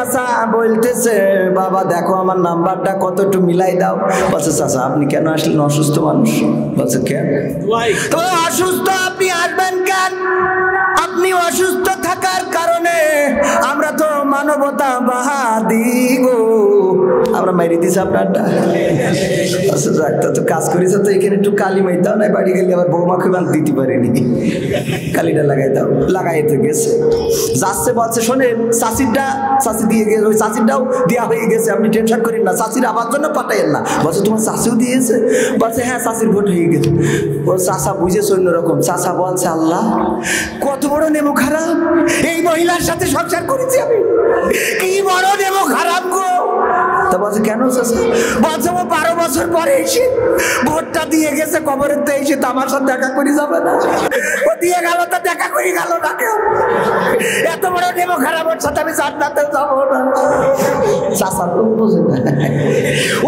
চাচা বলতেছে বাবা দেখো আমার নাম্বারটা কত, একটু মিলাই দাও। বলছে চাচা আপনি কেন আসলেন, অসুস্থ মানুষ? বলছে কেন? তো অসুস্থ আপনি আসবেন কেন? আপনি অসুস্থ থাকার কারণে আমরা তো মানবতাবাদী গো, আমরা মাইরে দিছি আপনারটা। আচ্ছা যাক, তো কাজ করেছে তো এখানে একটু কালি মাই দাও না, বাড়ি গেলে আবার বৌমাকে বান দিতে পারেনি, কালিটা লাগাই দাও। লাগাইতে গেছে, যাচ্ছে বলছে শোনেন চাষিরটা, চাষি দিয়ে গেছে, ওই চাষিরটাও দেওয়া হয়ে গেছে, আপনি টেনশন করেন না, চাষির আবার জন্য পাঠাইয়েন না। বলছে তোমার চাষিও দিয়েছে? বলছে হ্যাঁ চাষির ভোট হয়ে গেছে। ও চাষা বুঝেছে অন্যরকম। চাষা বলছে আল্লাহ কত বড় নেমো খারাপ, এই মহিলার সাথে সংসার করেছি আমি, কি বড় নেমো খারাপ গো। তা বলছে কেন চাষা? বলছে ও 12 বছর পরে এসে ভোটটা দিয়ে গেছে, কবরের তো এসে তো আমার সাথে দেখা করে যাবে না, ও দিয়ে গেল তা দেখা করে গেল না কেউ, এত বড় নেমো খারাপ, ওর সাথে আমি জান্নাতেও যাবো না। চাষা তো বোঝে না,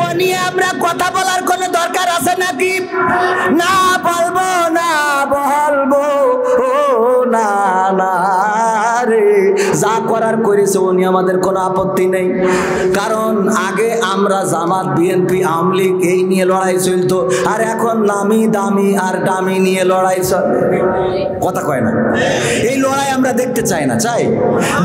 ও নিয়ে আমরা কথা বলার কোনো দরকার আছে নাকি? না বলবো না, বলবো ও না না রে, যা করার করেছে ও নিয়ে আমাদের কোনো আপত্তি নেই। কারণ আগে আমরা জামাত, বিএনপি, আওয়ামী লীগ এই নিয়ে লড়াই চলতো, আর এখন নামি দামি আর দামি নিয়ে লড়াই চলে। কথা কয় না, এই লড়াই আমরা দেখতে চাই না। চাই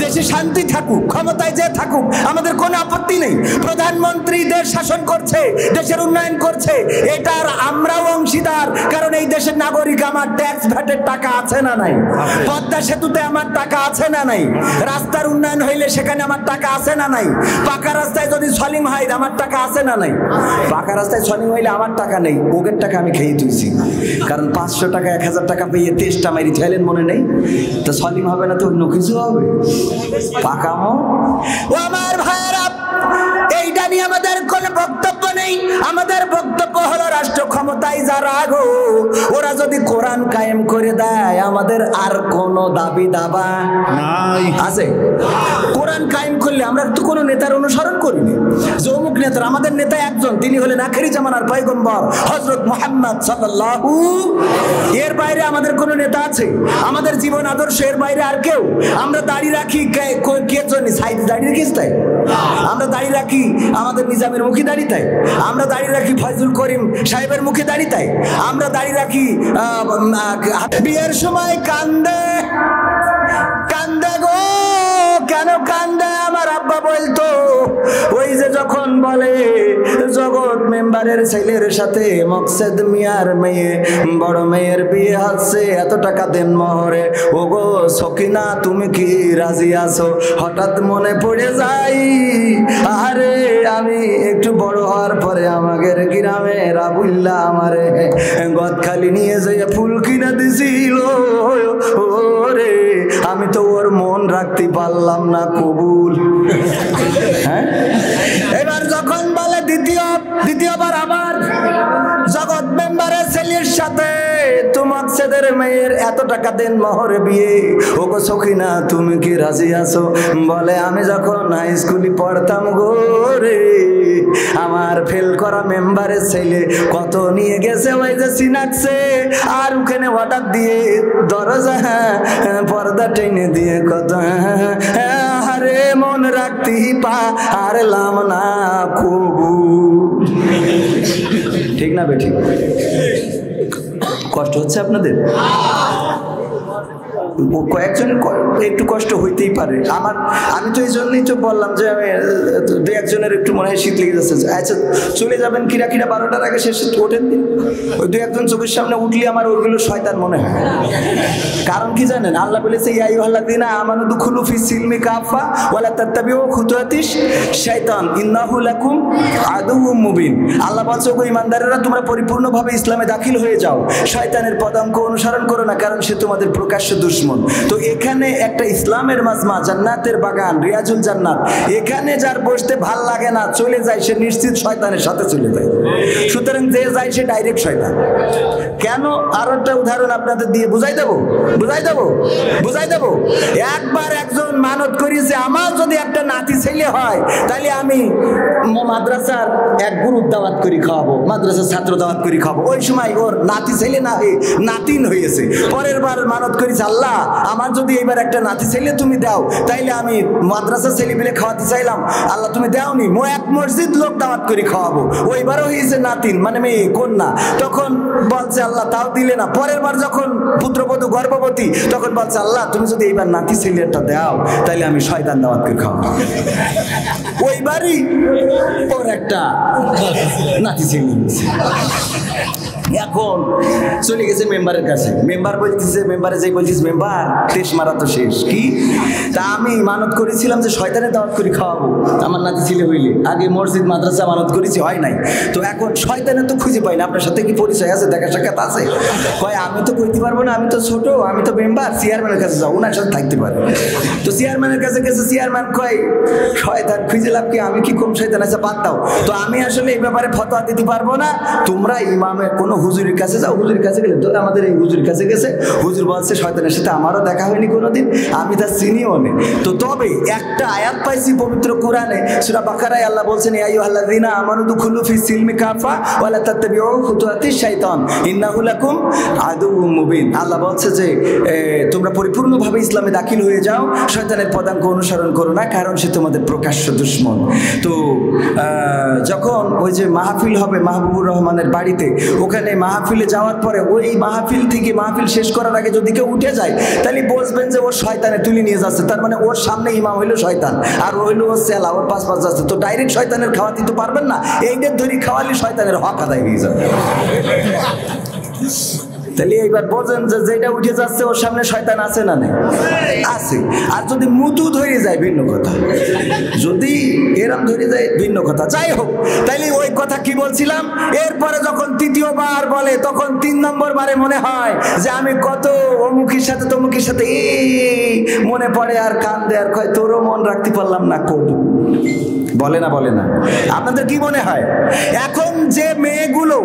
দেশে শান্তি থাকুক, ক্ষমতায় যে থাকুক, আমাদের কোনো আপত্তি নেই। প্রধানমন্ত্রী দেশ শাসন করছে, দেশের উন্নয়ন করছে, এটার আমরাও অংশীদার। কারণ এই দেশের নাগরিক, আমার ট্যাক্স ভ্যাটের টাকা আছে না নাই? পদ্মা সেতুতে আমার টাকা আছে না নাই? রাস্তার উন্নয়ন হইলে সেখানে আমার টাকা আছে না নাই? পাকা রাস্তায় যদি সলিম হয় আমার টাকা আছে না নাই? পাকা রাস্তায় সলিম হইলে আমার টাকা নেই, ওদের টাকা আমি খেয়ে তুইছি। কারণ 500 টাকা 1000 টাকা পেয়ে তেষ্টা মারি ঠেলেন, মনে নেই? তো সলিম হবে না তো অন্য কিছু হবে। পাকা ও আমার ভাইয়েরা, এইটা নিয়ে আমাদের কোনো বক্তব্য নেই। আমাদের বক্তব্য হলো রাষ্ট্র ক্ষমতায় যারা গো, ওরা যদি কোরআন কায়েম করে দেয় আমাদের আর কোনো দাবি দাবা নাই। আছে কোরআন কায়েম করলে আমরা তো কোনো নেতার অনুসরণ করিনি। যৌমুক নেতার, আমাদের নেতা একজন, তিনি হলেন আখেরি জামানার পয়গম্বর হযরত মুহাম্মদ সাল্লাল্লাহু। এর বাইরে আমাদের কোনো নেতা আছে? আমাদের জীবন আদর্শ এর বাইরে আর কেউ? আমরা দাড়ি রাখি কে জন্য? সাইদ দাড়ি রাখিস তাই? আমরা দাড়ি রাখি আমাদের নিজামের মুখে দাড়ি তাই? আমরা দাড়ি রাখি ফয়জুল করিম সাহেবের মুখে দাড়ি তাই? আমরা দাড়ি রাখি বিয়ের সময় কান্দে কান্দে গো, কেন কান্দে? আমার আব্বা বলতো ওই যে যখন বলে জগৎ মেম্বারের ছেলের সাথে মকসেদ মিয়ার মেয়ে, বড় মেয়ের বিয়ে হচ্ছে, এত টাকা দেন মহরে, ও গো সকিনা তুমি কি রাজি আছো? হঠাৎ মনে পড়ে যাই, আরে আমি একটু বড় হওয়ার পরে আমাদের গ্রামে রাবুল্লাহ আমারে গদখালি নিয়ে যেয়ে ফুল কিনা দিছিল, ওরে আমি তো ওর মন রাখতে পারলাম না কবুল। হ্যাঁ, এবার যখন বলে দ্বিতীয়বার আবার জগৎ মেম্বারের ছেলের সাথে তোমার ছেলের মেয়ের এত টাকা দেন মহরে বিয়ে, ও গো সখিনা তুমি কি রাজি আছো? বলে আমি যখন হাই স্কুলে পড়তাম গো রে, আমার ফেল করা মেম্বারের ছেলে কত নিয়ে গেছে ওই যে সিনাকছে, আর ওখানে অর্ডার দিয়ে দরজা পর্দা টেনে দিয়ে কত আরে মন রাখতে পারলাম না কবু। ঠিক না বেঠিক? কষ্ট হচ্ছে আপনাদের? কয়েকজন একটু কষ্ট হইতেই পারে। আমি তো এই জন্যই তো বললাম যে আমি দু একজনের একটু মনে হয় শীত লেগে যাচ্ছে। আচ্ছা চলে যাবেন কিরা 12টার আগে শেষ ওঠেন দিন, ওই দু একজন চোখের সামনে উঠলে আমার ওইগুলো শয়তান মনে হয়। কারণ কি জানেন, আল্লাহ বলেছে ইয়া আইয়ুহাল্লাযীনা আমানু দুখুলু ফিস সিলমি কাফা ওয়ালা তাত্তাবিউ খুতুওয়াতিশ শাইতান ইন্নাহু লাকুম আদুউম মুবিন। আল্লাহ বলছে গো ঈমানদারেরা তোমরা পরিপূর্ণভাবে ইসলামে দাখিল হয়ে যাও, শয়তানের পদাঙ্ক অনুসরণ করো না, কারণ সে তোমাদের প্রকাশ্য দুশমন। তো এখানে একটা ইসলামের মাজমা, জান্নাতের বাগান, রিয়াজুল জান্নাত, এখানে যার বসতে ভাল লাগে না চলে যায়, সে নিশ্চিত শয়তানের সাথে চলে যায়। সুতরাং যে যায় সে ডাইরেক্ট শয়তান। কেন? আরো একটা উদাহরণ আপনাদের দিয়ে বুঝাই দেবো। একবার একজন মানত করেছে আমার যদি একটা নাতি ছেলে হয় তাহলে আমি মাদ্রাসার এক গ্রুপ দাওয়াত করে খাওয়াবো, মাদ্রাসার ছাত্র দাওয়াত করে খাওয়াবো। ওই সময় ওর নাতি ছেলে না হয়ে নাতিন হয়েছে। পরের বার মানত করেছে, আল্লাহ আমার যদি এইবার একটা নাতি ছেলে তুমি দাও তাইলে আমি মাদ্রাসার ছেলে মিলে খাওয়াতে চাইলাম, আল্লাহ তুমি দাওনি, এক মসজিদ লোক দাওয়াত করে খাওয়াবো। ওইবারও হয়েছে নাতিন, মানে মেয়ে কন্যা। তখন বলছে আল্লাহ তাও দিলে না। পরের বার যখন পুত্রবধূ গর্ভবতী তখন বলছে আল্লাহ তুমি যদি এইবার নাতি ছেলেটা দাও তাইলে আমি শয়তান দাওয়াত করে খাওয়াবো। ওইবারই ওর একটা নাতি ছেলে। এখন চলে গেছে মেম্বারের কাছে। মেম্বার বলতেছে, মেম্বারে যেই বলছিস মেম্বার তেস মারা তো শেষ। কি তা আমি মানত করেছিলাম যে শয়তানের দাওয়াত করে খাওয়াবো আমার নাতি ছেলে হইলে। আগে মসজিদ মাদ্রাসা মানত করেছি, হয় নাই। তো এখন শয়তানের তো খুঁজে পাই না। আপনার সাথে কি পরিচয় আছে, দেখা সাক্ষাৎ আছে? কয় আমি তো কইতে পারবো না, আমি তো ছোট, আমি তো মেম্বার, চেয়ারম্যানের কাছে যাও, ওনার সাথে থাকতে পারে। তো চেয়ারম্যানের কাছে গেছে। চেয়ারম্যান কয় শয়তান খুঁজে লাভ কি, আমি কি কম শয়তান আছে, বাদ দাও। তো আমি আসলে এই ব্যাপারে ফতোয়া দিতে পারবো না, তোমরা ইমামের কোনো হুজুরের কাছে যাও। হুজুরের কাছে গেলে তো আমাদের এই হুজুরের কাছে গেছে, হুজুর বলছে শয়তানের সাথে আমারও দেখা হয়নি কোনোদিন, আমি তা চিনিও না। তো তবে একটা আয়াত পাইছি পবিত্র কোরআনে, সূরা বাকারায় আল্লাহ বলছেন ইয়া আইয়ুহাল্লাযীনা আমানু দুখুলু ফিস সিলমি কাফা ওয়া লা তাত্তাবিউ খুতুওয়াতিশ শাইতান ইন্নাহু লাকুম আদুউম মুবিন। আল্লাহ বলছে যে তোমরা পরিপূর্ণভাবে ইসলামে দাখিল হয়ে যাও, শয়তানের পদাঙ্ক অনুসরণ করো না, কারণ সে তোমাদের প্রকাশ্য দুশমন। তো যখন ওই যে মাহফিল হবে মাহবুবুর রহমানের বাড়িতে, ওখানে মাহফিলে যাওয়ার পরে ওই মাহফিল থেকে মাহফিল শেষ করার আগে যদি কেউ উঠে যায় তাহলে বুঝবেন যে ওর শয়তানে তুলে নিয়ে যাচ্ছে। তার মানে ওর সামনে ইমাম হইলো শয়তান আর ও হইলো ওর সেলা, ওর পাশ পাশ যাচ্ছে। তো ডাইরেক্ট শয়তানের খাওয়াতে তো পারবেন না, এইদের ধরে খাওয়ালে শয়তানের হক আদায় হয়ে যাবে। তাহলে এইবার বোঝেন যে যেটা উঠে যাচ্ছে ওর সামনে শয়তান আছে না নেই? আছে। আর যদি মুতু ধরে যায় ভিন্ন কথা, যদি এরম ধরে যায় ভিন্ন কথা। যাই হোক, তাইলে ওই কথা কি বলছিলাম, এরপরে যখন তৃতীয়বার বলে তখন 3 নম্বর বারে মনে হয় যে আমি কত অমুকের সাথে তমুকের সাথে মনে পড়ে আর কান্দে আর কয় তোরও মন রাখতে পারলাম না। কত বলে না, বলে না? আপনাদের কি মনে হয় এখন যে মেয়েগুলো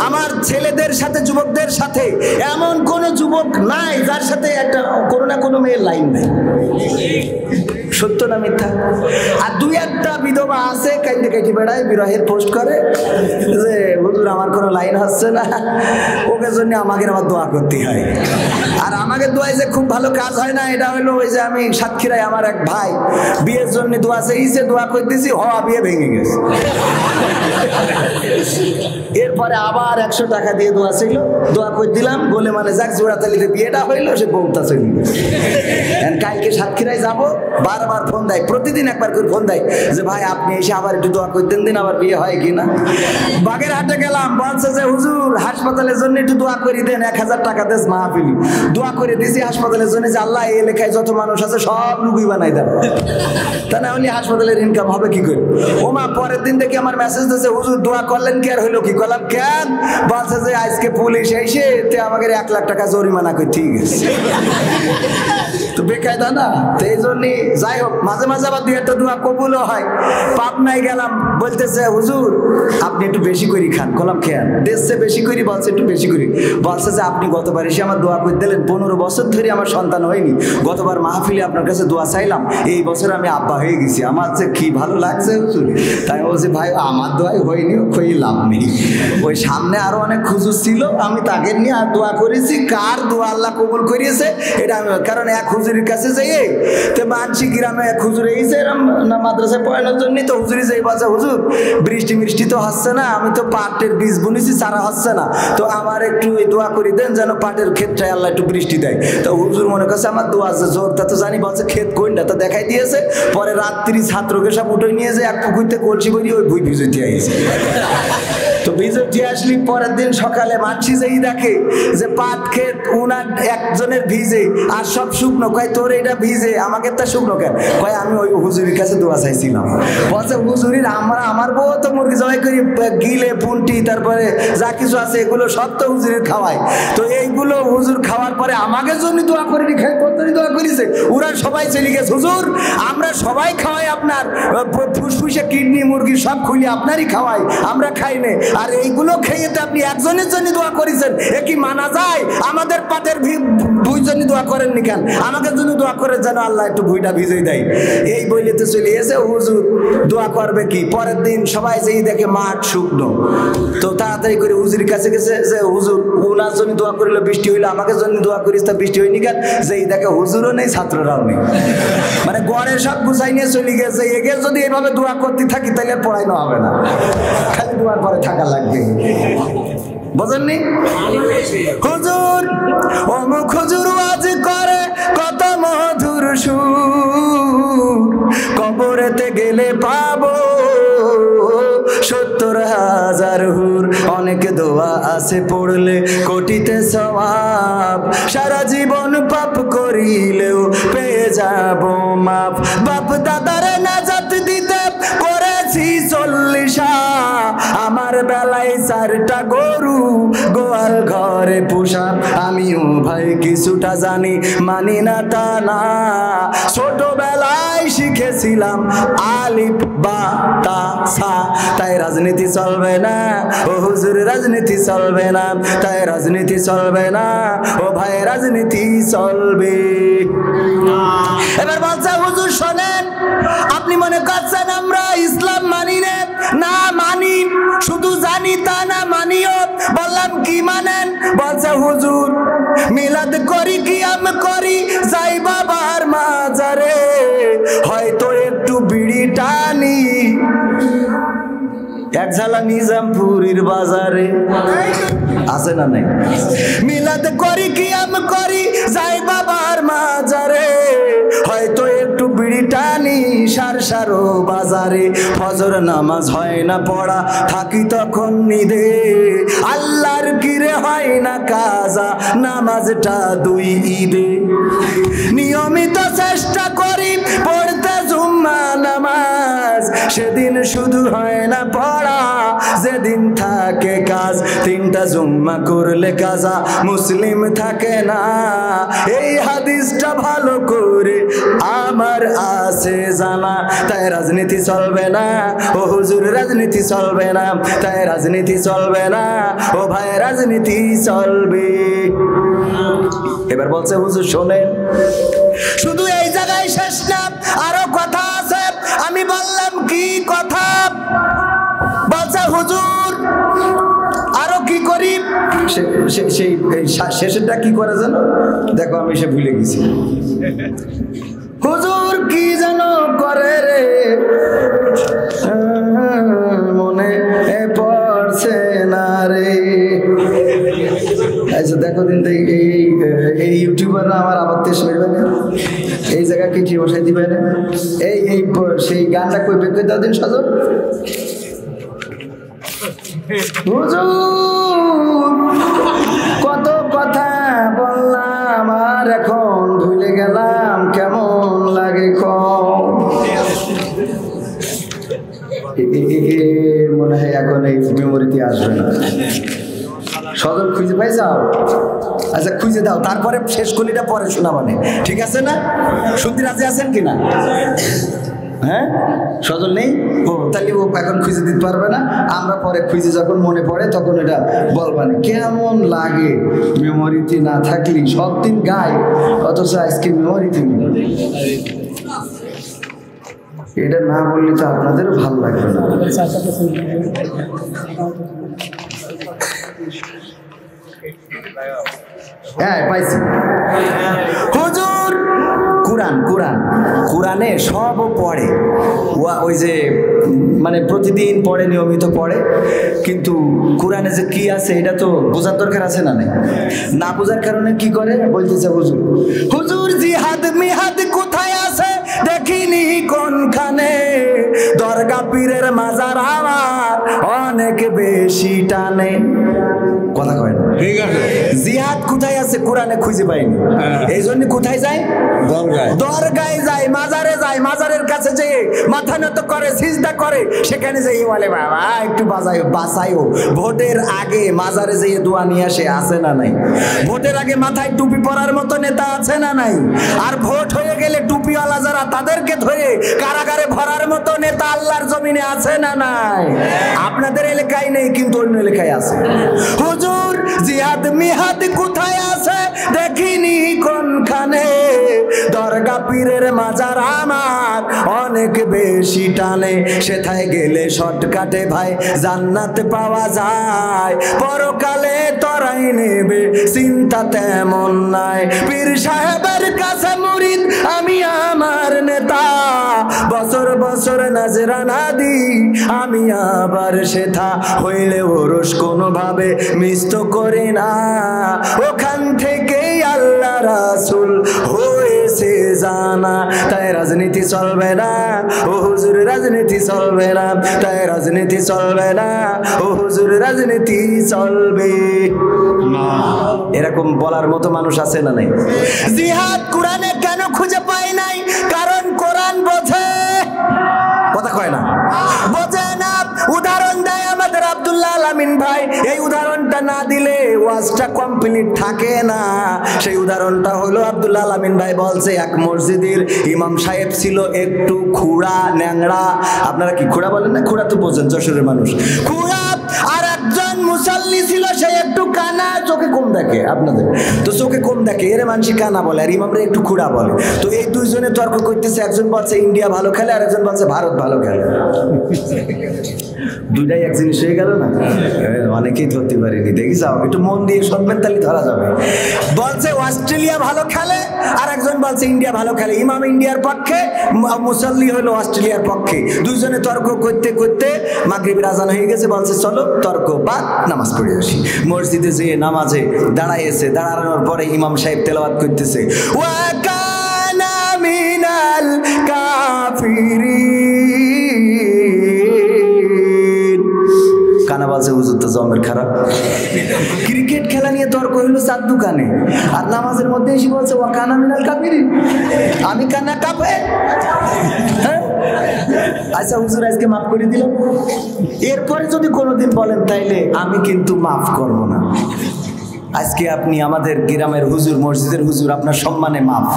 আমার ছেলেদের সাথে যুবকদের সাথে, এমন কোন যুবক নাই যার সাথে একটা কোনো না কোনো মেয়ের লাইন নাই? সত্য না মিথ্যা? আর 2-1টা বিধবা আছে কাইতে কাইতে বেড়ায়, বিরহের পোস্ট করে যে হুজুর আমার কোনো লাইন হচ্ছে না, ওকে জন্য আমাকে আবার দোয়া করতে হয়। আর আমাকে দোয়ায় যে খুব ভালো কাজ হয় না, এটা হলো ওই যে আমি সাতক্ষীরায় আমার এক ভাই বিয়ের জন্য দোয়া চেয়েছে, দোয়া করতেছি, হওয়া বিয়ে ভেঙে গেছে। এরপরে আবার 100 টাকা দিয়ে দোয়া ছিল, দোয়া করে দিলাম বলে মানে যাক জোড়াতালিতে বিয়েটা হইলো, সে বউটা চলে গেছে। কালকে সাতক্ষীরায় যাবো, বারবার ফোন দেয়, প্রতিদিন একবার করে ফোন দেয় যে ভাই আপনি এসে আবার একটু দোয়া করে দিন, আবার বিয়ে হয় কিনা। বাগেরহাটে গেলাম, বলছে যে হুজুর হাসপাতালের জন্য একটু দোয়া করে দেন, 1000 টাকা দেশ মাহফিলি। দোয়া করে দিছি হাসপাতালের জন্য যে আল্লাহ এই এলাকায় যত মানুষ আছে সব রুগী বানাই দেন, তা না হলে হাসপাতালের ইনকাম হবে কি করে। ওমা পরের দিন থেকে আমার মেসেজ দিয়েছে হুজুর দোয়া করলেন কি আর হইলো কি? করলাম কেন? বলছে যে আজকে পুলিশ এসে আমাকে 1 লাখ টাকা জরিমানা করে। ঠিক আছে, তো বেকায়দা না? তো এই জন্যই যাই হোক, মাঝে মাঝে আবার 2-1টা দোয়া কবুলও হয়। পাবনায় গেলাম, বলতেছে হুজুর আপনি একটু বেশি করে খান। কলাম খেয়ান দেশে বেশি করি, বলছে একটু বেশি করি। বলছে যে আপনি গতবার এসে আমার দোয়া করে দিলেন, 15 বছর ধরে আমার সন্তান হয়নি, গতবার মাহফিলে আপনার কাছে দোয়া চাইলাম, এই বছর আমি আব্বা হয়ে গেছি, আমার যে কি ভালো লাগছে হুজুর। তাই বলছি ভাই আমার দোয়াই হয়নি, খই লাভ নেই। ওই সামনে আরো অনেক হুজুর ছিল, আমি তাকে নিয়ে আর দোয়া করেছি, কার দোয়া আল্লাহ কবুল করিয়েছে এটা আমি, কারণ এক হুজুরের কাছে যাই তো মানসি গ্রামে এক হুজুর এইছে না মাদ্রাসায় পড়ানোর জন্য, তো হুজুরি যাই বলছে হুজুর বৃষ্টি মিষ্টি তো হচ্ছে না, আমি তো পাটের বীজ বুনেছি, চারা হচ্ছে না, তো আমার একটু দোয়া করে দেন যেন পাটের ক্ষেতটায় আল্লাহ একটু বৃষ্টি দেয়। তো হুজুর মনে করছে আমার দোয়া আছে জোর, তা তো জানি, বলছে ক্ষেত কোনটা, তো দেখাই দিয়েছে। পরে রাত্রি ছাত্রকে সব উঠে নিয়ে যে এক পুকুরতে কলসি ভরি ওই ভুই ভিজে আইছে। তো ভিজে দিয়ে আসলি পরের দিন সকালে মানসি যেই দেখে যে পাট ক্ষেত উনার একজনের ভিজে আর সব শুকনো, কয় তোর এটা ভিজে আমাকে তা শুকনো কেন? কয় আমি ওই হুজুরির কাছে দোয়া চাইছিলাম। বলছে হুজুরির আমার বউ তো মুরগি জবাই করি, গিলে পুন্টি তারপরে যা কিছু আছে এগুলো সব তো হুজুরের খাওয়ায়, তো এইগুলো হুজুর খাওয়ার পরে আমাকে জন্য দোয়া করিনি, খাই তোর দোয়া করিছে। হয়েছে, ওরা সবাই চলে গেছে। হুজুর আমরা সবাই খাওয়াই, আপনার ফুসফুসে কিডনি মুরগি সব খুলি আপনারই খাওয়াই, আমরা খাই না। আর এইগুলো খেয়ে তো আপনি একজনের জন্য দোয়া করেছেন, এ কি মানা যায়? আমাদের পাতের ভুঁই জন্য দোয়া করেননি কেন? আমাকে জন্য দোয়া করে যেন আল্লাহ একটু ভুঁইটা ভিজে দেয়। এই বইলে তো চলে এসে হুজুর দোয়া করবে কি? পরের দিন সবাই যেই দেখে মাঠ শুকনো, তো তাড়াতাড়ি করে হুজুরের কাছে গেছে যে হুজুর ওনার জন্য দোয়া করিল বৃষ্টি হইলো, আমাকে জন্য দোয়া করিস তা বৃষ্টি হয়নি কেন? যেই দেখে হুজুরও নেই, ছাত্ররাও নেই, মানে গড়ে সব গুছাই নিয়ে চলে গেছে। এগে যদি এইভাবে দোয়া করতে থাকি তাহলে পড়াইনো হবে না, খালি দোয়ার পরে থাকা লাগবে। বুঝেননি? হুজুর অমুক হুজুর ওয়াজ করে কত মধুর সুর, কবরেতে গেলে পাবো ৭০,০০০ হুর। অনেক দোয়া আছে পড়লে কোটিতে সওয়াব, সারা জীবন পাপ করিলেও পেয়ে যাব মাপ। বাপ দাদার নাজাত দিতে করেছি ৪০, আমার বেলায় ৪টা গরু গোয়াল ঘরে পোষা। আমিও ভাই কিছুটা জানি, মানি না তা না, ছোটবেলায় শিখেছিলাম আলিফ বা তা সা। তাই রাজনীতি চলবে না ও হুজুর, রাজনীতি চলবে না, তাই রাজনীতি চলবে না ও ভাই, রাজনীতি চলবে। এবার বলছে হুজুর শোনেন, আপনি মনে করছেন আমরা ইসলাম মানি না, মানি, শুধু জানি তা না, মানিও। বললাম কি মানেন? বলছে হুজুর মিলাদ করি, কিয়াম করি, যাই বাবার মাজারে, হয়তো একটু বিড়ি টানি এক ঝালা নিজামপুরীর বাজারে। আছে না নাই? মিলাদ করি, কিয়াম করি, যাই বাবার মাজারে, হয়তো একটু বিড়ি টানি সারসারো বাজারে। ফজর নামাজ হয় না পড়া, থাকি তখন নিদে, আল্লাহর কিরে হয় না কাজা, নামাজটা ২ ঈদে। নিয়মিত চেষ্টা করি পড়তে জুম্মা নামাজ, সেদিন শুধু হয় না পড়া, যেদিন থাকে কাজ। ৩টা জুম্মা করলে কাজা, মুসলিম থাকে না, এই হাদিসটা ভালো করে আমার আছে জানা। তাই রাজনীতি চলবে না ও হুজুর, রাজনীতি চলবে না, তাই রাজনীতি চলবে না ও ভাই, রাজনীতি চলবে। এবার বলছে হুজুর শোনেন, শুধু এই জায়গায় শেষ না, আরো কথা আছে। আমি বললাম কি কথা? বলছে হুজুর আরো কি করি? সেই শেষেরটা কি করে জানো? দেখো আমি সে ভুলে গেছি। হুজুর কি যেন করে রে, মনে পড়ছে না রে। আচ্ছা দেখো দিন এই ইউটিউবাররা আমার আবার তেজ মেরবে না, এই জায়গায় কি বসাই দিবে না, এই সেই গানটা কই বের করে দাও দিন সজল। কত কথা বললাম আর এখন ভুলে গেলাম, কেমন লাগে মনে হয় এখন এই মেমোরিতে আসবে না। সজল খুঁজে পাই যাও? আচ্ছা খুঁজে দাও, তারপরে শেষ কলিটা পরে শোনাবানে, ঠিক আছে না? শুনতে রাজি আছেন কিনা? হ্যাঁ সজল নেই, ও তাহলে ও এখন খুঁজে দিতে পারবে না, আমরা পরে খুঁজে যখন মনে পড়ে তখন এটা বলবানি। কেমন লাগে মেমোরিতে না থাকলে, সব দিন গাই অথচ আজকে মেমোরিতে নেই। এটা না বললে তো আপনাদেরও ভালো লাগবে না। হ্যাঁ পাইছি। হুজুর কোরআনে সব পড়ে, ওই যে মানে প্রতিদিন পড়ে, নিয়মিত পড়ে, কিন্তু কোরআনে যে কি আছে এটা তো বোঝার দরকার আছে না? না বোঝার কারণে কি করে বলতেছে হুজুর জিহাদ মিহাদ কোথায় আছে দেখিনি কোনখানে, দরগা পীরের মাজার আমার অনেক বেশি টানে। কথা কয় না, ঠিক আছে? জিহাদ কোথায় আছে কোরআনে খুঁজে পাইনি, এই জন্য কোথায় যায়? দরগায় যায়, মাজারে যায়, মাজারের কাছে কাছে যেয়ে মাথা নত করে, সিজদা করে, সেখানে যেয়ে বলে বাবা একটু বাঁচাইও। ভোটের আগে মাজারে যেয়ে দোয়া নিয়ে আসে, আছে না নাই? ভোটের আগে মাথায় টুপি পরার মতো নেতা আছে না নাই? আর ভোট হয়ে গেলে টুপিওয়ালা যারা তাদেরকে ধরে কারাগারে ভরার মতো নেতা আল্লাহর জমিনে আছে না নাই? আপনাদের এলাকায় নেই, কিন্তু অন্য এলাকায় আছে। হুজুর জিহাদ মিহাদ কোথায় আছে দেখিনি কোনখানে, দরগা পীরের মাজার আমার অনেক বেশি টানে, সেথায় গেলে শর্টকাটে ভাই জান্নাত পাওয়া যায়, পরকালে তরাই নেবে চিন্তা তেমন নাই। পীর সাহেবের কাছে মুরিদ আমি আমার নেতা, বছর বছর নাজরানা দি আমি আবার সেথা, হইলে ওরস কোনোভাবে মিস তো করি না, ওখান থেকেই আল্লাহ রাসূল হয়েছে জানা। তাই রাজনীতি চলবে না ও হুজুর, রাজনীতি চলবে না, তাই রাজনীতি চলবে না ও হুজুর, রাজনীতি চলবে না। এরকম বলার মতো মানুষ আছে না নাই? জিহাদ কোরআনে কেন খুঁজে পাই নাই? কারণ কোরআন বোঝে, কথা কয় না, বোঝে না। উদাহরণ দেয় আমাদের আব্দুল্লাহ আল আমিন ভাই, এই উদাহরণটা না দিলে ওয়াজটা কমপ্লিট থাকে না। সেই উদাহরণটা হলো আব্দুল্লাহ আল আমিন ভাই বলছে এক মসজিদের ইমাম সাহেব ছিল একটু খুড়া ন্যাংড়া। আপনারা কি খুড়া বলেন না? খুড়া তো বোঝেন, যশোরের মানুষ। খুড়া আর একজন মুসাল্লি ছিল, সে একটু কানা, চোখে কম দেখে। আপনাদের তো চোখে কম দেখে, এর মানুষই কানা বলে, আর ইমামরা একটু খুড়া বলে। তো এই দুইজনে তর্ক করতেছে, একজন বলছে ইন্ডিয়া ভালো খেলে, আর একজন বলছে ভারত ভালো খেলে। দুইটাই এক জিনিস হয়ে গেল না? অনেকেই ধরতে পারিনি, দেখি যাও একটু মন দিয়ে শুনবেন, তাহলে ধরা যাবে। বলছে অস্ট্রেলিয়া ভালো খেলে, আর একজন বলছে ইন্ডিয়া ভালো খেলে। ইমাম ইন্ডিয়ার পক্ষে, মুসাল্লি হলো অস্ট্রেলিয়ার পক্ষে। দুইজনে তর্ক করতে করতে মাগরিবের আজান হয়ে গেছে, বলছে চলো তর্ক বাদ, নামাজ পড়ে আসি। মসজিদে যেয়ে নামাজে দাঁড়াইছে, দাঁড়ানোর পরে ইমাম সাহেব তেলাওয়াত করতেছে, ওয়া কানা মিনাল কাফিরিন। কানা বলছে হুজুর তো জমের খারাপ। ক্রিকেট খেলা নিয়ে তর্ক হইলো চার দোকানে, আর নামাজের মধ্যে এসে বলছে ওয়া কানা মিনাল কাফিরিন, আমি কানা কাফে। আচ্ছা হুজুর আজকে মাফ করে দিলাম, এরপরে যদি কোনোদিন বলেন তাইলে আমি কিন্তু মাফ করব না। আজকে আপনি আমাদের গ্রামের হুজুর, মসজিদের হুজুর, আপনার সম্মানে মাফ।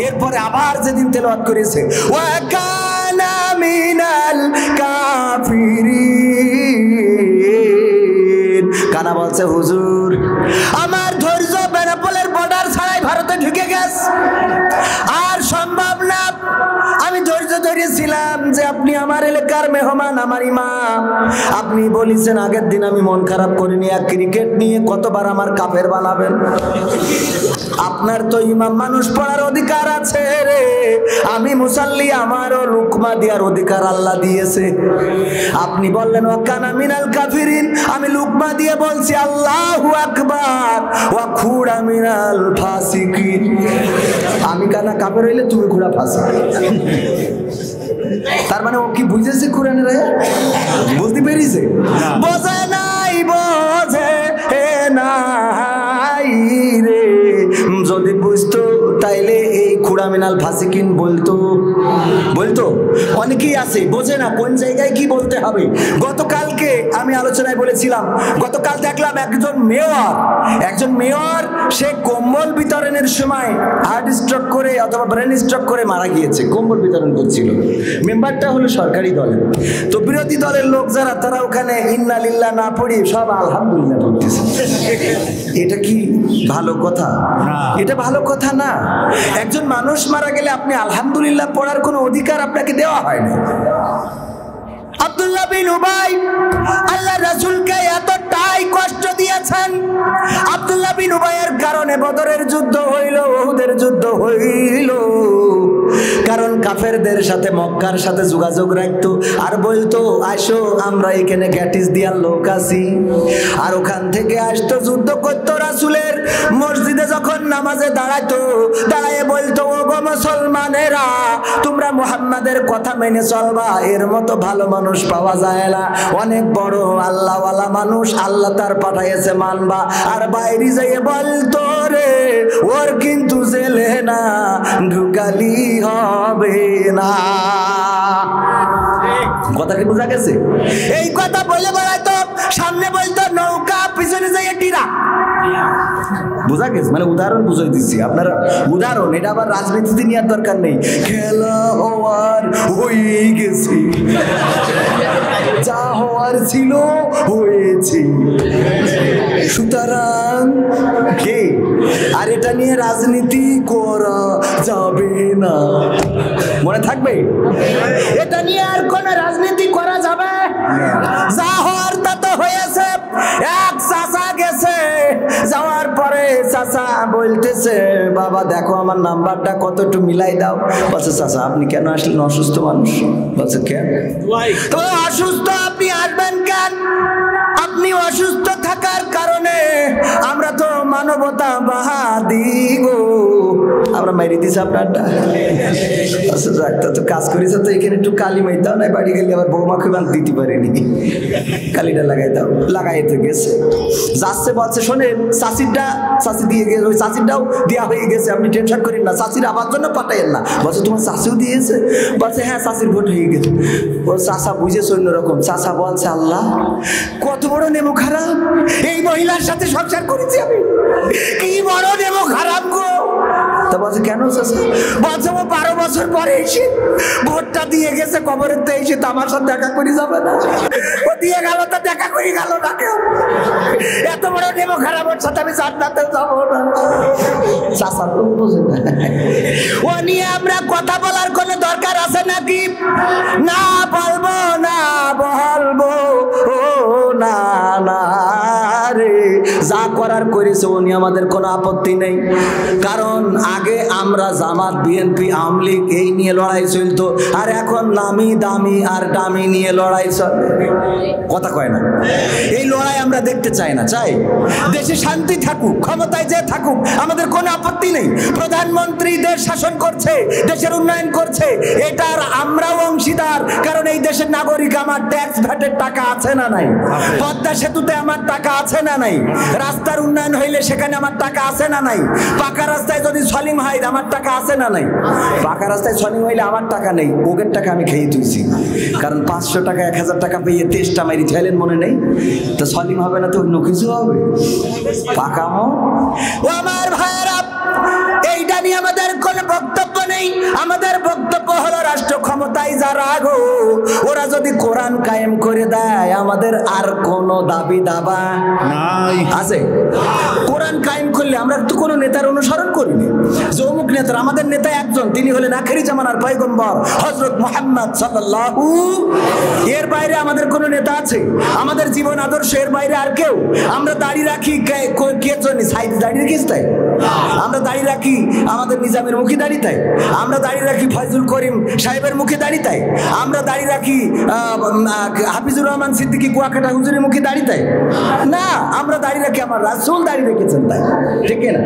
এরপরে আবার যেদিন তেলাওয়াত করেছে ওয়া কানা মিনাল কাফিরিন, কানা বলছে হুজুর আমার ধৈর্য বেনাপোলের বর্ডার ছাড়াই ভারতে ঢুকে গেছে, আর সম্ভব না। আমি ধৈর্য ধরেছিলাম যে আপনি আমার এলাকার মেহমান, আমার ইমাম, আপনি বলেছেন আগের দিন, আমি মন খারাপ করিনি। আর ক্রিকেট নিয়ে কতবার আমার কাফের বানাবেন? আপনার তো ইমাম মানুষ পড়ার অধিকার আছে রে, আমি মুসাল্লি, আমারও লুকমা দেওয়ার অধিকার আল্লাহ দিয়েছে। আপনি বললেন ওয়া কানা মিনাল কাফিরিন, আমি লুকমা দিয়ে বলছি আল্লাহু আকবার, ওয়া খুড়া মিনাল ফাসিকিন। আমি কানা কাফের হইলে তুমি খুড়া ফাসিক। তার মানে ও কি বুঝেছে কোরআনের আয়াত? বুঝতে পেরেছে? বোঝে নাই, বোঝে নাই রে। যদি বুঝতো তাইলে এই খুড়া মিনাল ফাসিকিন বলতো। অনেকেই আছে বোঝে না কোন জায়গায় কি বলতে হবে। গতকালকে আমি আলোচনায় বলেছিলাম, গতকাল দেখলাম একজন মেয়র সে কম্বল বিতরণের সময় হার্ট স্ট্রোক করে অথবা ব্রেন স্ট্রোক করে মারা গিয়েছে। কম্বল বিতরণ করছিল, মেম্বারটা হলো সরকারি দলের। তো বিরোধী দলের লোক যারা, তারা ওখানে ইন্না লিল্লাহ না পড়ি সব আলহামদুলিল্লাহ পড়তেছে। এটা কি ভালো কথা? এটা ভালো কথা না। একজন মানুষ মারা গেলে আপনি আলহামদুলিল্লাহ পড়ার কোনো অধিকার আপনাকে দেওয়া হয় না। আব্দুল্লাহ বিন উবাই আল্লাহ রাসূলকে এতটাই কষ্ট দিয়েছেন, আব্দুল্লাহ বিন উবাইয়ের কারণে বদরের যুদ্ধ হইল, উহুদের যুদ্ধ হইল। কারণ কাফেরদের সাথে, মক্কার সাথে যোগাযোগ রাখতো, আর বলতো আসো আমরা এখানে গ্যাটিস দিয়ার লোক আছি, আর ওখান থেকে আসতো, যুদ্ধ করতো। রাসূলের মসজিদে যখন নামাজে দাঁড়াইতো, দাঁড়ায় বলতো ও গো মুসলমানেরা, তোমরা মুহাম্মাদের কথা মেনে চলবা, এর মতো ভালো মানুষ পাওয়া যায় না, অনেক বড় আল্লাহওয়ালা মানুষ আল্লাহ তার পাঠাইছে, মানবা। আর বাইরে যাইয়ে বলতো রে ওর কিন্তু জেলে না ঢুকালি হবে না। কথা কি বোঝা গেছে? এই কথা বলে বেড়াইতো, সামনে বলতো নৌকা, পিছনে যাই টিরা। বোঝা গেছে? মানে উদাহরণ বুঝাই দিচ্ছি আপনারা, উদাহরণ, এটা আবার রাজনীতিতে নেওয়ার দরকার নেই। খেলা হওয়ার হয়ে গেছে, যা হওয়ার ছিল হয়েছে, সুতরাং কে আর এটা নিয়ে রাজনীতি করা যাবে না। মনে থাকবে, এটা নিয়ে আর কোন রাজনীতি করা যাবে? যা হওয়ার তা তো হয়েছে। এক চাচা গেছে, যাওয়ার পরে চাচা বলতেছে, বাবা দেখো আমার নাম্বারটা কত, একটু মিলাই দাও। বলছে চাচা আপনি কেন আসলেন? অসুস্থ মানুষ। বলছে কেন? তো অসুস্থ আপনি আসবেন কেন? আপনি অসুস্থ থাকার কারণে আমরা তো মানবতাবাদী গো, আমরা মেরে দিছি আপনারটা। আচ্ছা যাক, তো কাজ করেছে তো এখানে একটু কালি মাই দাও, না বাড়ি গেলে আবার বৌমাকে বাঁধ দিতে পারেনি, কালিটা লাগাই দাও। লাগাইতে গেছে, যাচ্ছে বলছে শোনেন চাষিরটা, চাষি দিয়ে গেছে, ওই চাষিরটাও দেওয়া হয়ে গেছে, আপনি টেনশন করেন না, চাষির আবার জন্য পাঠাইয়েন না। বলছে তোমার চাষিও দিয়েছে? বলছে হ্যাঁ চাষির ভোট হয়ে গেছে। ও চাষা বুঝেছে অন্যরকম। চাষা বলছে আল্লাহ কত বড় নেমো খারাপ, এই মহিলার সাথে সংসার করেছি আমি, কি বড় নেমো খারাপ গো। তা বলছে কেন চাষা? বলছে ও 12 বছর পরে এসে ভোটটা দিয়ে গেছে, কবরের তো এসে তো আমার সাথে দেখা করে যাবে না, ও দিয়ে গেল তা দেখা করে গেল না কেউ, এত বড় নেমো খারাপ, ওর সাথে আমি জান্নাতেও যাবো না। চাষা তো বোঝে না, ও নিয়ে আমরা কথা বলার কোনো দরকার আছে নাকি? না বলবো না, বলবো ও না না রে, যা করার করেছে ও নিয়ে আমাদের কোনো আপত্তি নেই। কারণ আগে আমরা জামাত, বিএনপি, আওয়ামী লীগ এই নিয়ে লড়াই চলতো, আর এখন নামি দামি আর দামি নিয়ে লড়াই চলে। কথা কয় না, এই লড়াই আমরা দেখতে চাই না। চাই দেশে শান্তি থাকুক, ক্ষমতায় যে থাকুক, আমাদের কোনো আপত্তি নেই। প্রধানমন্ত্রী দেশ শাসন করছে, দেশের উন্নয়ন করছে, এটার আমরাও অংশীদার। কারণ এই দেশের নাগরিক, আমার ট্যাক্স ভ্যাটের টাকা আছে না নাই? পদ্মা সেতুতে আমার টাকা আছে না নাই? রাস্তার উন্নয়ন হইলে সেখানে আমার টাকা আছে না নাই? পাকা রাস্তায় যদি সলিম হয় আমার টাকা আছে না নাই? পাকা রাস্তায় সলিম হইলে আমার টাকা নেই, ওগের টাকা আমি খেয়ে তুইছি। কারণ 500 টাকা 1000 টাকা পেয়ে তেষ্টা মারি ঠেলেন, মনে নেই তো সলিম হবে না তো অন্য কিছু হবে। পাকা ও আমার ভাইয়েরা, এইটা নিয়ে আমাদের কোনো বক্তব্য নেই। আমাদের বক্তব্য হলো রাষ্ট্র ক্ষমতায় যারা গো, ওরা যদি কোরআন কায়েম করে দেয় আমাদের আর কোনো দাবি দাবা নাই। আছে কোরআন কায়েম করলে আমরা তো কোনো নেতার অনুসরণ করিনি। যে অমুক নেতার, আমাদের নেতা একজন, তিনি হলেন আখেরি জামানার পয়গম্বর হযরত মুহাম্মদ সাল্লাল্লাহু। এর বাইরে আমাদের কোনো নেতা আছে? আমাদের জীবন আদর্শ এর বাইরে আর কেউ? আমরা দাড়ি রাখি কে জন্য? সাইদ দাড়ি রাখিস তাই? আমরা দাড়ি রাখি আমাদের নিজামের মুখে দাড়ি তাই? আমরা দাড়ি রাখি ফয়জুল করিম সাহেবের মুখে দাড়ি তাই? আমরা দাড়ি রাখি হাফিজুর রহমান সিদ্দিকী কুয়াকাটা হুজুরের মুখে দাড়ি তাই? না, আমরা দাড়ি রাখি আমার রাসূল দাড়ি রেখেছেন তাই, ঠিক না?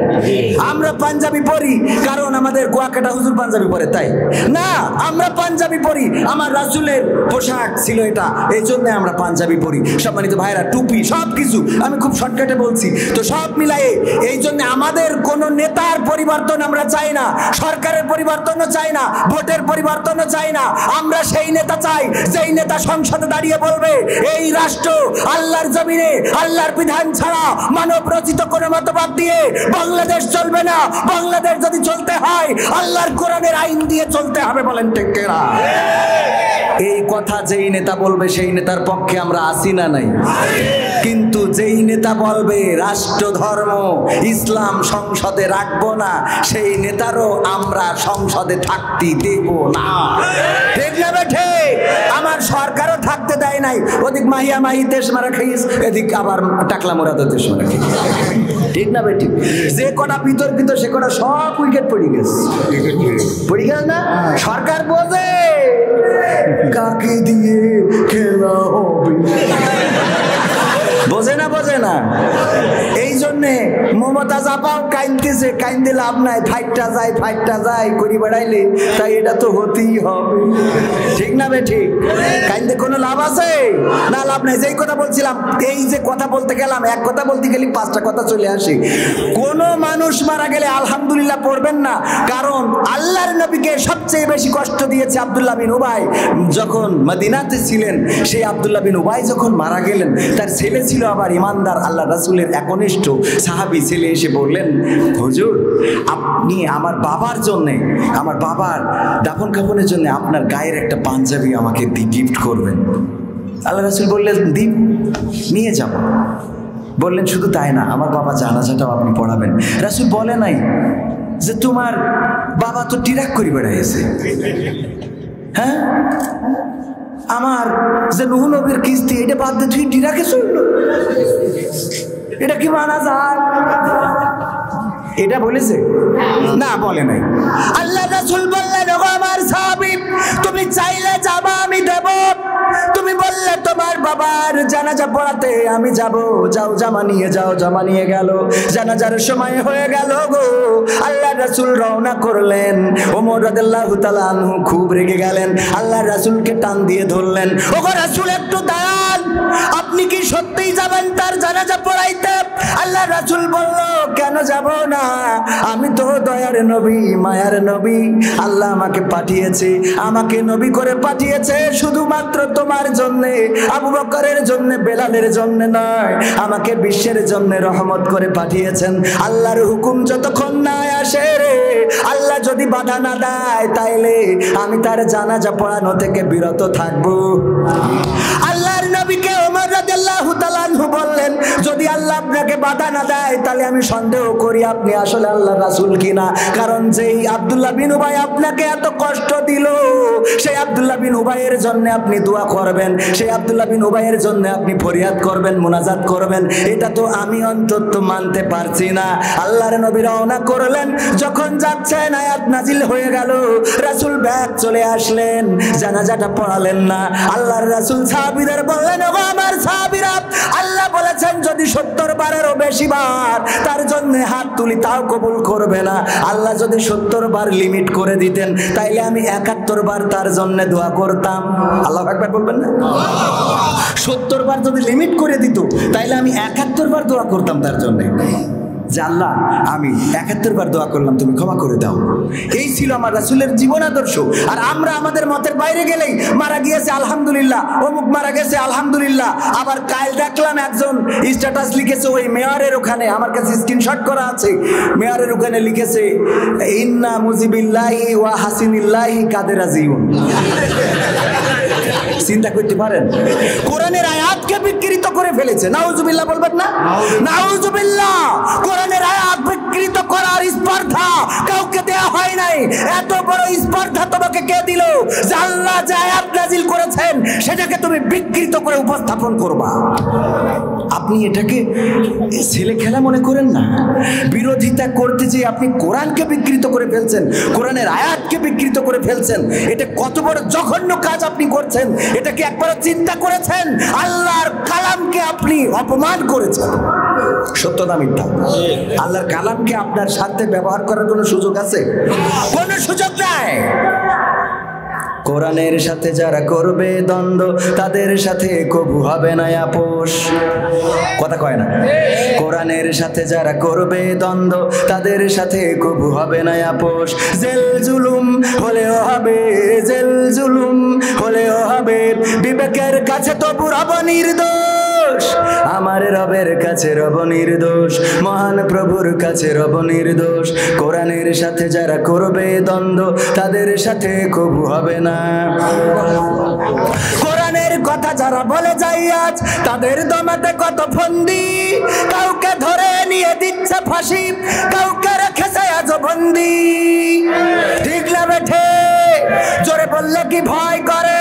আমরা পাঞ্জাবি পরি কারণ আমাদের কুয়াকাটা হুজুর পাঞ্জাবি পরে তাই? না, আমরা পাঞ্জাবি পরি, আমার রাসূলের পোশাক ছিল এটা, এই জন্য আমরা পাঞ্জাবি পরি। সম্মানিত ভাইরা, টুপি সবকিছু আমি খুব শর্টকাটে বলছি তো, সব মিলায়ে এই জন্য আমাদের কোন নেতার পরিবর্তন আমরা চাই না, সরকারের পরিবর্তনও চাই না, ভোটের পরিবর্তনও চাই না। আমরা সেই নেতা চাই যেই নেতা সংসদে দাঁড়িয়ে বলবে এই রাষ্ট্র আল্লাহর জমিনে আল্লাহর বিধান ছাড়া মানব রচিত কোনো মতবাদ দিয়ে বাংলাদেশ চলবে না। বাংলাদেশ যদি চলতে হয় আল্লাহর কোরআনের আইন দিয়ে চলতে হবে। বলেন ঠিক কিনা? এই কথা যেই নেতা বলবে সেই নেতার পক্ষে আমরা আসি না নাই? কিন্তু যেই নেতা বলবে রাষ্ট্র ধর্ম ইসলাম সংসদে রাখবো না, সেই নেতারও আমরা সংসদে থাকতে দেব না। ঠিক না বেঠে? আমার সরকারও থাকতে দেয় নাই। ওদিক মাহিয়া মাহি দেশ মারা খাইস, এদিক আবার টাকলা মোরাদ দেশ মারা খাইস। ঠিক না বেঠি? যে কটা বিতর্কিত সে কটা সব উইকেট পড়ে গেছে। পড়ে গেল না? সরকার বোঝে কাকে দিয়ে খেলা হবে, বোঝে না? বোঝে না। এই জন্যে মমতা জাপাও কাইনতেছে, কাইন্দে লাভ নাই, ফাইটটা যায় করি বেড়াইলে, তাই এটা তো হতেই হবে। ঠিক না বে? ঠিক। কাইন্দে কোনো লাভ আছে না? লাভ নাই। যেই কথা বলছিলাম, এই যে কথা বলতে গেলাম, এক কথা বলতে গেলে 5টা কথা চলে আসে। কোন মানুষ মারা গেলে আলহামদুলিল্লাহ পড়বেন না, কারণ আল্লাহর নবীকে নবীকে সবচেয়ে বেশি কষ্ট দিয়েছে আব্দুল্লাহ বিন উবাই। যখন মদিনাতে ছিলেন সেই আব্দুল্লাহ বিন উবাই যখন মারা গেলেন, তার ছেলে ছিল আবার ইমানদার আল্লাহ রাসূলের একনিষ্ঠ সাহাবী। ছেলে এসে বললেন, হুজুর আপনি আমার বাবার জন্যে, আমার বাবার দাফন কাফনের জন্য আপনার গায়ের একটা পাঞ্জাবি আমাকে গিফট করবেন। আল্লাহ রাসূল বললেন, দিন, নিয়ে যাব। বললেন শুধু তাই না, আমার বাবা জানাজাটাও আপনি পড়াবেন। রাসূল বলে নাই যে তোমার বাবা তো টিরাক করে বেড়াইছে, হ্যাঁ আমার যে নূহ নবীর কিস্তি এটা বাদ দিয়ে তুই টিরাকে চললো, এটা কি মানা যায়? এটা বলেছে না, বলে নাই। আল্লাহ রাসূল বললেন, ওগো আমার সাহাবী, তুমি চাইলে যাবা আমি দেব, তুমি বললে তোমার বাবার জানাজা পড়াতে আমি যাব, যাও জামা নিয়ে যাও। জামা নিয়ে গেল, জানাজার সময় হয়ে গেল গো। আল্লাহ রাসূল রওনা করলেন। ওমর রাদিয়াল্লাহু তাআলা আনহু খুব রেগে গেলেন, আল্লাহ রাসূলকে টান দিয়ে ধরলেন, ওগো রাসূল একটু দাঁড়ান, আপনি কি সত্যিই যাবেন তার জানাজা পড়াইতে? আল্লাহ রাসূল বলল, কেন যাব না, আমি তো দয়ার নবী, মায়ার নবী। আল্লাহ আমাকে পাঠিয়েছে, আমাকে নবী করে পাঠিয়েছে শুধুমাত্র তোমার জন্যে, আবু বকরের জন্য, বেলালের জন্য নয়, আমাকে বিশ্বের জন্য রহমত করে পাঠিয়েছেন। আল্লাহর হুকুম যতক্ষণ না আসে রে, আল্লাহ যদি বাধা না দেয়, তাইলে আমি তার জানাজা পড়ানো থেকে বিরত থাকবো। আল্লাহর নবীকে ওমর রাদিয়াল্লাহু তাআলা আনহু বললেন, যদি আল্লাহ আপনাকে বাধা না দেয় তাহলে আমি সন্দেহ করি আপনি আসলে আল্লাহর রাসূল কিনা। কারণ যেই আব্দুল্লাহ বিন উবাই আপনাকে এত কষ্ট দিল, সেই আব্দুল্লাহ বিন উবাইয়ের জন্য আপনি দোয়া করবেন, সেই আব্দুল্লাহ বিন উবাইয়ের জন্য আপনি ফরিয়াদ করবেন, মুনাজাত করবেন, এটা তো আমি অন্তত মানতে পারছি না। আল্লাহর নবী রওনা করলেন, যখন যাচ্ছেন আয়াত নাজিল হয়ে গেল, রাসূল ব্যাক চলে আসলেন, জানাজাটা পড়ালেন না। আল্লাহর রাসূল সাহাবীদের বললেন, ওগো আমার সাহাবীরা, আল্লাহ বলেছেন যদি 70 বারেরও বেশি বার তার জন্য হাত তুলি তাও কবুল করবে না। আল্লাহ যদি 70 বার লিমিট করে দিতেন তাইলে আমি 71 বার তার জন্য দোয়া করতাম। আল্লাহু আকবার বলবেন না? 70 বার যদি লিমিট করে দিত তাইলে আমি 71 বার দোয়া করতাম তার জন্য, যে আল্লাহ আমি 71 বার দোয়া করলাম, তুমি ক্ষমা করে দাও। এই ছিল আমার রাসূলের জীবন আদর্শ। আর আমরা আমাদের মতের বাইরে গেলেই মারা গিয়েছে আলহামদুলিল্লাহ, অমুক মারা গেছে আলহামদুলিল্লাহ। আবার কাল দেখলাম একজন স্ট্যাটাস লিখেছে ওই মেয়রের ওখানে, আমার কাছে স্ক্রিনশট করা আছে, মেয়রের ওখানে লিখেছে, ইন্না মুজিবিল্লাহি ওয়া হাসিনিল্লাহি কাদের আজিউন। চিন্তা করতে পারেন, কোরআনের আয়াতকে বিকৃত করে ফেলেছে। নাউজুবিল্লাহ বলবেন না? নাউজুবিল্লাহ। কোরআনের আয়াত বিকৃত করার স্পর্ধা কাউকে দেয়া হয় নাই। এত বড় স্পর্ধা তোমাকে কে দিল যে আল্লাহ যে আয়াত নাজিল করেছেন সেটাকে তুমি বিকৃত করে উপস্থাপন করবা? আপনি এটাকে ছেলে খেলা মনে করেন না। বিরোধিতা করতে যে আপনি কোরআনকে বিকৃত করে ফেলছেন, কোরআনের আয়াতকে বিকৃত করে ফেলছেন, এটা কত বড় জঘন্য কাজ আপনি করছেন, এটা কি একবার চিন্তা করেছেন? আল্লাহর কালামকে আপনি অপমান করেছেন। সত্য না মিথ্যা? আল্লাহর কালামকে আপনার সাথে ব্যবহার করার কোনো সুযোগ আছে? কোনো সুযোগ নাই। কোরআনের সাথে যারা করবে দ্বন্দ্ব তাদের সাথে কবু হবে না আপোষ। কথা কয় না? কোরআনের সাথে যারা করবে দ্বন্দ্ব তাদের সাথে কবু হবে না আপোষ। জেল জুলুম হলেও হবে, জেল জুলুম হলেও হবে, বিবেকের কাছে তবু রব নির্দোষ। আমার রবের কাছে রব নির্দোষ, মহান প্রভুর কাছে রব নির্দোষ। কোরআনের সাথে যারা করবে দ্বন্দ্ব তাদের সাথে কবু হবে না। কোরআনের কথা যারা বলে যায় আজ তাদের দমাতে কত ফন্দি, কাউকে ধরে নিয়ে দিচ্ছে ফাঁসি, কাউকে রেখেছে আজ বন্দি। ঠিক না বেঠে? জোরে বললে কি ভয় করে?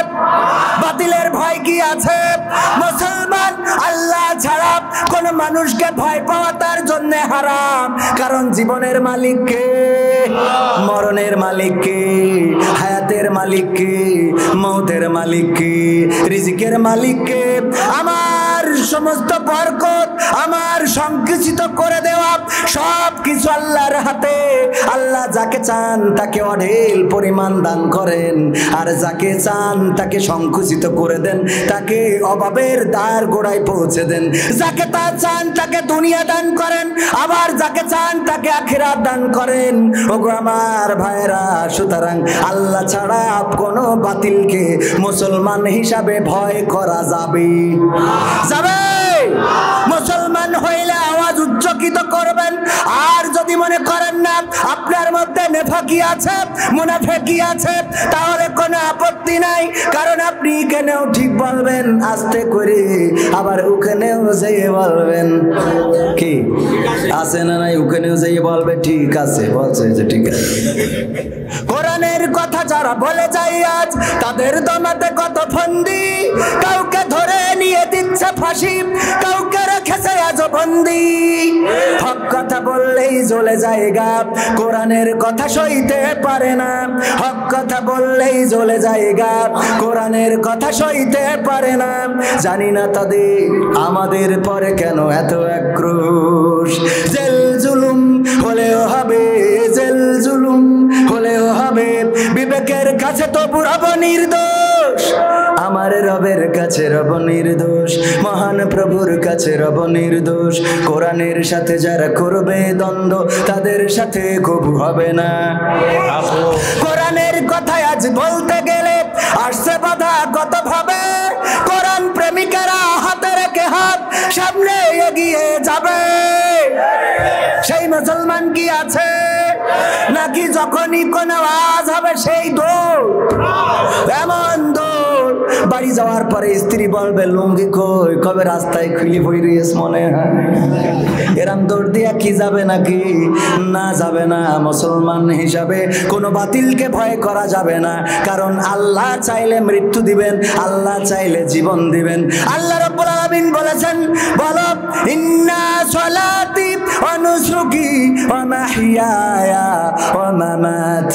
বাতিলের ভয় কি আছে? মুসলমান আল্লাহ ছাড়া কোন মানুষকে ভয় পাওয়া তার জন্য হারাম। কারণ জীবনের মালিক কে? মরণের মালিক কে? হায়াতের মালিক কে? মৌতের মালিক কে? রিজিকের মালিক কে? আমার সমস্ত বরকত আমার সংকুচিত করে দেওয়া সব কিছু আল্লাহর হাতে। আল্লাহ যাকে চান তাকে অঢেল পরিমাণ দান করেন, আর যাকে চান তাকে সংকুচিত করে দেন, তাকে অভাবের দ্বার গোড়ায় পৌঁছে দেন। যাকে তা চান তাকে দুনিয়া দান করেন, আবার যাকে চান তাকে আখিরাত দান করেন। ওগো আমার ভাইরা, সুতরাং আল্লাহ ছাড়া কোনো বাতিলকে মুসলমান হিসাবে ভয় করা যাবে? মুসলমান হইলে আওয়াজ উচ্চকিত করবেন। আর যদি মনে করেন না আপনার মধ্যে নেফাকি আছে, মুনাফিকি আছে, তাহলে কোনো আপত্তি নাই, কারণ আপনি এখানেও ঠিক বলবেন আস্তে করে, আবার ওখানেও যেয়ে বলবেন কি আছে না নাই, ওখানেও যেয়ে বলবে ঠিক আছে, বলছে যে ঠিক আছে। কোরআনের কথা যারা বলে যায় আজ, তাদের দমাতে কত ফন্দি, কাউকে ধরে নিয়ে দিচ্ছে ফাঁসি, কাউকে রেখেছে আজ বন্দি। হক কথা বললেই জ্বলে জায়গা, কোরআনের কথা সইতে পারে না। হক কথা বললেই জ্বলে জায়গা, কোরআনের কথা সইতে পারে না। জানি না তাদের আমাদের পরে কেন এত আক্রোশ। জেল জুলুম হলেও হবে, জেল জুলুম হলেও হবে, বিবেকের কাছে তো পুরব নির্দোষ। আমার রবের কাছে রব নির্দোষ, মহান প্রভুর কাছে রব নির্দোষ। কোরআনের সাথে যারা করবে দ্বন্দ্ব, তাদের সাথে কবু হবে না। কোরআনের কথা আজ বলতে গেলে আসছে বাধা কত ভাবে। কোরআন প্রেমিকেরা হাতে রেখে হাত সামনে এগিয়ে যাবে। সেই মুসলমান কি আছে নাকি যখনই কোনো আওয়াজ হবে সেই দৌড়? এমন দৌড়, বাড়ি যাওয়ার পরে স্ত্রী বলবে লুঙ্গি কই, কবে রাস্তায় খুলি বইরিস মনে হয়। এরম দৌড় দিয়া কি যাবে নাকি? না, যাবে না। মুসলমান হিসাবে কোনো বাতিলকে ভয় করা যাবে না, কারণ আল্লাহ চাইলে মৃত্যু দিবেন, আল্লাহ চাইলে জীবন দিবেন। আল্লাহ রাব্বুল আলামিন বলেছেন, বলো ইন্না সলাতি ওয়া নুসুকি ওয়া মাহইয়ায়া ওয়া মামাতি